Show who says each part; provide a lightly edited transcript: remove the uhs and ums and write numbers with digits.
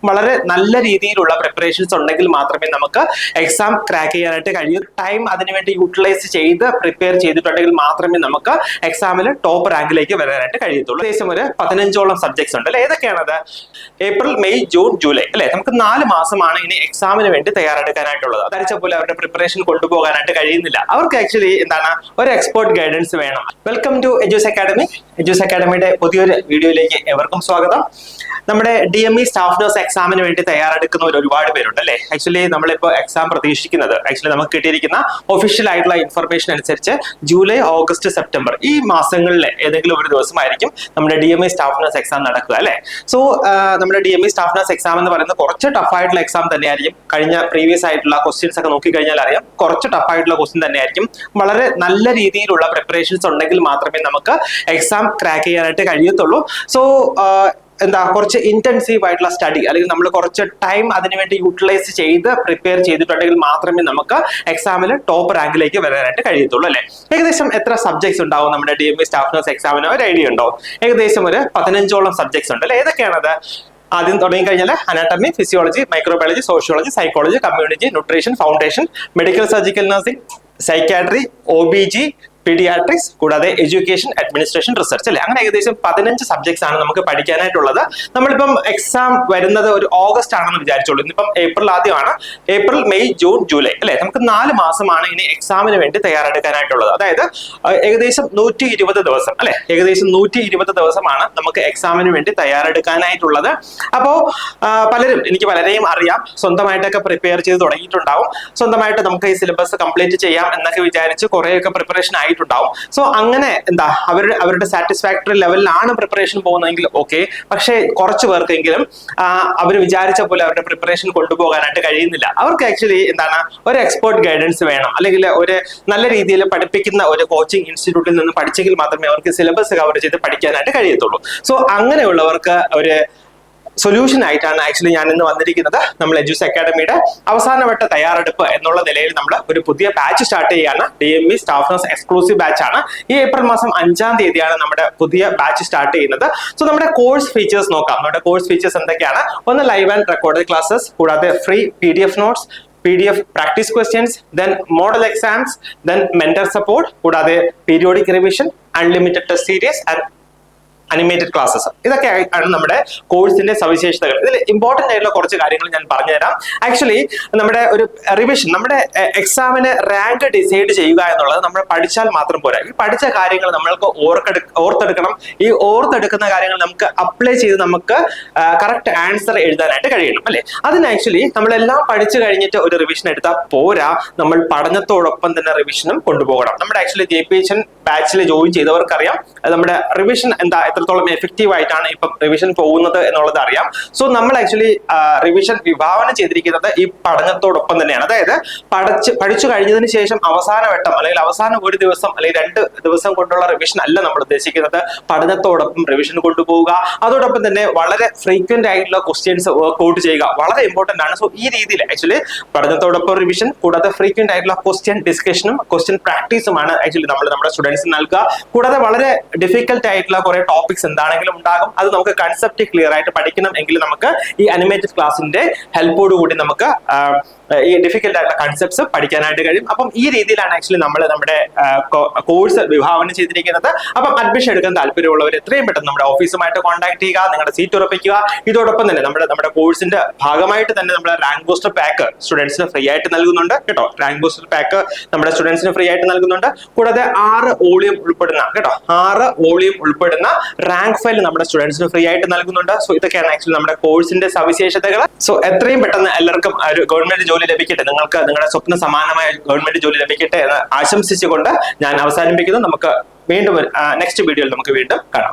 Speaker 1: വളരെ നല്ല രീതിയിലുള്ള പ്രിപ്പറേഷൻസ് ഉണ്ടെങ്കിൽ മാത്രമേ നമുക്ക് എക്സാം ക്രാക്ക് ചെയ്യാനായിട്ട് കഴിയൂ. ടൈം അതിനുവേണ്ടി യൂട്ടിലൈസ് ചെയ്ത് പ്രിപ്പയർ ചെയ്തിട്ടുണ്ടെങ്കിൽ മാത്രമേ നമുക്ക് എക്സാമിൽ ടോപ്പ് റാങ്കിലേക്ക് വരാനായിട്ട് കഴിയത്തുള്ളൂ. ഏകദേശം ഒരു 15ഓളം സബ്ജക്ട്സ് ഉണ്ട് അല്ലെ. ഏതൊക്കെയാണത്? ഏപ്രിൽ, മെയ്, ജൂൺ, ജൂലൈ അല്ലെ. നമുക്ക് 4 മാസമാണ് ഇനി എക്സാമിന് വേണ്ടി തയ്യാറെടുക്കാനായിട്ടുള്ളത്. ധരിച്ച പോലെ അവരുടെ പ്രിപ്പറേഷൻ കൊണ്ടുപോകാനായിട്ട് കഴിയുന്നില്ല. അവർക്ക് ആക്ച്വലി എന്താണ്, ഒരു എക്സ്പേർട്ട് ഗൈഡൻസ് വേണം. Welcome to Edus academy. Edus അക്കാഡമിയുടെ പുതിയൊരു വീഡിയോയിലേക്ക് ഏവർക്കും സ്വാഗതം. നമ്മുടെ DME സ്റ്റാഫ് നഴ്സ് എക്സാമിന് വേണ്ടി തയ്യാറെടുക്കുന്നവർ ഒരുപാട് പേരുണ്ട് അല്ലെ. ആക്ച്വലി നമ്മളിപ്പോൾ എക്സാം പ്രതീക്ഷിക്കുന്നത് നമുക്ക് കിട്ടിയിരിക്കുന്ന ഒഫീഷ്യൽ ആയിട്ടുള്ള ഇൻഫർമേഷൻ അനുസരിച്ച് ജൂലൈ, ഓഗസ്റ്റ്, സെപ്റ്റംബർ ഈ മാസങ്ങളിലെ ഏതെങ്കിലും ഒരു ദിവസമായിരിക്കും നമ്മുടെ DME സ്റ്റാഫ് നഴ്സ് എക്സാം നടക്കുക അല്ലെ. സോ നമ്മുടെ DME സ്റ്റാഫ് നഴ്സ് എക്സാം എന്ന് പറയുന്നത് കുറച്ച് ടഫ് ആയിട്ടുള്ള എക്സാം തന്നെയായിരിക്കും. കഴിഞ്ഞ പ്രീവിയസ് ആയിട്ടുള്ള ക്വസ്റ്റ്യൻസ് ഒക്കെ നോക്കിക്കഴിഞ്ഞാൽ അറിയാം, കുറച്ച് ടഫ് ആയിട്ടുള്ള ക്വസ്റ്റ്യൻ തന്നെയായിരിക്കും. വളരെ നല്ല രീതിയിലുള്ള പ്രിപ്പറേഷൻസ് ഉണ്ടെങ്കിൽ മാത്രമേ നമുക്ക് എക്സാം ക്രാക്ക് ചെയ്യാനായിട്ട് കഴിയത്തുള്ളൂ. സോ കുറച്ച് ഇന്റൻസീവ് ആയിട്ടുള്ള സ്റ്റഡി അല്ലെങ്കിൽ നമ്മൾ കുറച്ച് ടൈം അതിനുവേണ്ടി യൂട്ടിലൈസ് ചെയ്ത് പ്രിപ്പയർ ചെയ്തിട്ടുണ്ടെങ്കിൽ മാത്രമേ നമുക്ക് എക്സാമിൽ ടോപ്പ് റാങ്കിലേക്ക് വരാനായിട്ട് കഴിയത്തുള്ളൂ അല്ലെ. ഏകദേശം എത്ര സബ്ജക്ട്സ് ഉണ്ടാവും നമ്മുടെ DME സ്റ്റാഫ് നഴ്സ് എക്സാമിന് ഒരു ഐഡിയ ഉണ്ടോ? ഏകദേശം ഒരു 15ഓളം സബ്ജക്ട്സ് ഉണ്ട് അല്ലെ. ഏതൊക്കെയാണത്? ആദ്യം തുടങ്ങി കഴിഞ്ഞാൽ anatomy, physiology, microbiology, sociology, psychology, community, nutrition, foundation, medical surgical nursing, psychiatry, OBG, paediatrics, കൂടാതെ എഡ്യൂക്കേഷൻ, അഡ്മിനിസ്ട്രേഷൻ, റിസർച്ച് അല്ലെ. അങ്ങനെ ഏകദേശം 15 സബ്ജക്ട്സ് ആണ് നമുക്ക് പഠിക്കാനായിട്ടുള്ളത്. നമ്മളിപ്പം എക്സാം വരുന്നത് ഒരു ഓഗസ്റ്റ് ആണെന്ന് വിചാരിച്ചോളൂ. ഇന്നിപ്പം ഏപ്രിൽ ആദ്യമാണ്. ഏപ്രിൽ, മെയ്, ജൂൺ, ജൂലൈ അല്ലെ. നമുക്ക് 4 മാസമാണ് ഇനി എക്സാമിന് വേണ്ടി തയ്യാറെടുക്കാനായിട്ടുള്ളത്. അതായത് ഏകദേശം 120 ദിവസം അല്ലെ. ഏകദേശം 120 ദിവസമാണ് നമുക്ക് എക്സാമിന് വേണ്ടി തയ്യാറെടുക്കാനായിട്ടുള്ളത്. അപ്പോ എനിക്ക് പലരെയും അറിയാം, സ്വന്തമായിട്ടൊക്കെ പ്രിപ്പയർ ചെയ്ത് തുടങ്ങിയിട്ടുണ്ടാവും. സ്വന്തമായിട്ട് നമുക്ക് ഈ സിലബസ് കംപ്ലീറ്റ് ചെയ്യാം എന്നൊക്കെ വിചാരിച്ച് കുറെയൊക്കെ പ്രിപ്പറേഷൻ ആയിട്ടുണ്ടാവും. സോ അങ്ങനെ അവരുടെ സാറ്റിസ്ഫാക്ടറി ലെവലിലാണ് പ്രിപ്പറേഷൻ പോകുന്നതെങ്കിൽ ഓക്കെ. പക്ഷേ കുറച്ച് പേർക്കെങ്കിലും അവർ വിചാരിച്ച പോലെ അവരുടെ പ്രിപ്പറേഷൻ കൊണ്ടുപോകാനായിട്ട് കഴിയുന്നില്ല. അവർക്ക് ആക്ച്വലി ഒരു എക്സ്പേർട്ട് ഗൈഡൻസ് വേണം, അല്ലെങ്കിൽ ഒരു നല്ല രീതിയിൽ പഠിപ്പിക്കുന്ന ഒരു കോച്ചിങ് ഇൻസ്റ്റിറ്റ്യൂട്ടിൽ നിന്ന് പഠിച്ചെങ്കിൽ മാത്രമേ അവർക്ക് സിലബസ് കവർ ചെയ്ത് പഠിക്കാനായിട്ട് കഴിയത്തുള്ളൂ. സോ അങ്ങനെയുള്ളവർക്ക് ഒരു സൊല്യൂഷൻ ആയിട്ടാണ് ആക്ച്വലി ഞാൻ ഇന്ന് വന്നിരിക്കുന്നത്. നമ്മൾ എജൂസ് അക്കാഡമിയുടെ അവസാനവട്ട തയ്യാറെടുപ്പ് എന്നുള്ള നിലയിൽ നമ്മൾ ഒരു പുതിയ ബാച്ച് സ്റ്റാർട്ട് ചെയ്യാണ്. DME staff nurse exclusive batch ആണ്. ഈ ഏപ്രിൽ മാസം 5-ാം തീയതിയാണ് നമ്മുടെ പുതിയ ബാച്ച് സ്റ്റാർട്ട് ചെയ്യുന്നത്. സോ നമ്മുടെ കോഴ്സ് ഫീച്ചേഴ്സ് നോക്കാം. നമ്മുടെ കോഴ്സ് ഫീച്ചേഴ്സ് എന്തൊക്കെയാണ്? ഒന്ന്, ലൈവ് ആൻഡ് റെക്കോർഡഡ് ക്ലാസ്സസ്, കൂടാതെ free PDF notes, PDF practice questions, then model exams, then mentor support, കൂടാതെ periodic revision, unlimited test series and animated classes. ഇതൊക്കെ ആണ് നമ്മുടെ കോഴ്സിന്റെ സവിശേഷതകൾ. ഇതിൽ ഇമ്പോർട്ടന്റ് ആയിട്ടുള്ള കുറച്ച് കാര്യങ്ങൾ ഞാൻ പറഞ്ഞുതരാം. ആക്ച്വലി നമ്മുടെ ഒരു റിവിഷൻ, നമ്മുടെ എക്സാമിന് റാങ്ക് ഡിസൈഡ് ചെയ്യുക എന്നുള്ളത് നമ്മൾ പഠിച്ചാൽ മാത്രം പോരാ. ഈ പഠിച്ച കാര്യങ്ങൾ നമ്മൾക്ക് ഓർത്തെടുക്കണം. ഈ ഓർത്തെടുക്കുന്ന കാര്യങ്ങൾ നമുക്ക് അപ്ലൈ ചെയ്ത് നമുക്ക് കറക്റ്റ് ആൻസർ എഴുതാനായിട്ട് കഴിയണം അല്ലെ. അതിന് ആക്ച്വലി നമ്മളെല്ലാം പഠിച്ചു കഴിഞ്ഞിട്ട് ഒരു റിവിഷൻ എടുത്താൽ പോരാ, നമ്മൾ പഠനത്തോടൊപ്പം തന്നെ റിവിഷനും കൊണ്ടുപോകണം. നമ്മുടെ ആക്ച്വലി JPHN ബാച്ചിൽ ജോയിൻ ചെയ്തവർക്കറിയാം നമ്മുടെ റിവിഷൻ എത്രത്തോളം എഫക്റ്റീവ് ആയിട്ടാണ് ഇപ്പം റിവിഷൻ പോകുന്നത് എന്നുള്ളത് അറിയാം. സോ നമ്മൾ ആക്ച്വലി റിവിഷൻ വിഭാവനം ചെയ്തിരിക്കുന്നത് ഈ പഠനത്തോടൊപ്പം തന്നെയാണ്. അതായത് പഠിച്ചു കഴിഞ്ഞതിന് ശേഷം അവസാനവട്ടം അല്ലെങ്കിൽ അവസാന ഒരു ദിവസം അല്ലെങ്കിൽ 2 ദിവസം കൊണ്ടുള്ള റിവിഷൻ അല്ല നമ്മൾ ഉദ്ദേശിക്കുന്നത്. പഠനത്തോടൊപ്പം റിവിഷൻ കൊണ്ടുപോവുക, അതോടൊപ്പം തന്നെ വളരെ ഫ്രീക്വന്റ് ആയിട്ടുള്ള ക്വസ്റ്റ്യൻസ് വർക്ക്ഔട്ട് ചെയ്യുക, വളരെ ഇമ്പോർട്ടന്റ് ആണ്. സോ ഈ രീതിയിൽ ആക്ച്വലി പഠനത്തോടൊപ്പം റിവിഷൻ, കൂടാതെ ഫ്രീക്വന്റ് ആയിട്ടുള്ള ക്വസ്റ്റ്യൻ ഡിസ്കഷനും ക്വസ്റ്റ്യൻ പ്രാക്ടീസുമാണ് ആക്ച്വലി നമ്മൾ നമ്മുടെ സ്റ്റുഡൻസിന് നൽകുക. കൂടാതെ വളരെ ഡിഫിക്കൽട്ട് ആയിട്ടുള്ള കുറെ ടോപ്പിക്സ് എന്താണെങ്കിലും ഉണ്ടാകും. അത് നമുക്ക് കൺസെപ്റ്റ് ക്ലിയർ ആയിട്ട് പഠിക്കണം എങ്കിൽ നമുക്ക് ഈ അനിമേറ്റഡ് ക്ലാസിന്റെ ഹെൽപ്പോട് കൂടി നമുക്ക് ഈ ഡിഫിക്കൽട്ട് ആയിട്ടുള്ള കൺസെപ്റ്റ്സ് പഠിക്കാനായിട്ട് കഴിയും. അപ്പം ഈ രീതിയിലാണ് ആക്ച്വലി നമ്മൾ നമ്മുടെ കോഴ്സ് വിഭാവനം ചെയ്തിരിക്കുന്നത്. അപ്പം അഡ്മിഷൻ എടുക്കാൻ താല്പര്യമുള്ളവർ എത്രയും പെട്ടെന്ന് നമ്മുടെ ഓഫീസുമായിട്ട് കോൺടാക്ട് ചെയ്യുക, നിങ്ങളുടെ സീറ്റ് ഉറപ്പിക്കുക. ഇതോടൊപ്പം തന്നെ നമ്മുടെ കോഴ്സിന്റെ ഭാഗമായിട്ട് തന്നെ നമ്മുടെ റാങ്ക് ബൂസ്റ്റർ പാക്ക് സ്റ്റുഡൻസിന് ഫ്രീ ആയിട്ട് നൽകുന്നുണ്ട് കേട്ടോ. റാങ്ക് ബൂസ്റ്റർ പാക്ക് നമ്മുടെ സ്റ്റുഡൻസിന് ഫ്രീ ആയിട്ട് നൽകുന്നുണ്ട്. കൂടാതെ 6 വോളിയം ഉൾപ്പെടുന്ന റാങ്ക് ഫയൽ നമ്മുടെ സ്റ്റുഡൻസിന് ഫ്രീ ആയിട്ട് നൽകുന്നുണ്ട്. സോ ഇതൊക്കെയാണ് ആക്ച്വലി നമ്മുടെ കോഴ്സിന്റെ സവിശേഷതകൾ. സോ എത്രയും പെട്ടെന്ന് എല്ലാവർക്കും ഒരു ഗവൺമെന്റ് ജോലി ലഭിക്കട്ടെ, നിങ്ങൾക്ക് നിങ്ങളുടെ സ്വപ്ന സമാനമായ ഗവൺമെന്റ് ജോലി ലഭിക്കട്ടെ എന്ന് ആശംസിച്ചുകൊണ്ട് ഞാൻ അവസാനിപ്പിക്കുന്നു. നമുക്ക് വീണ്ടും നെക്സ്റ്റ് വീഡിയോയിൽ നമുക്ക് വീണ്ടും കാണാം.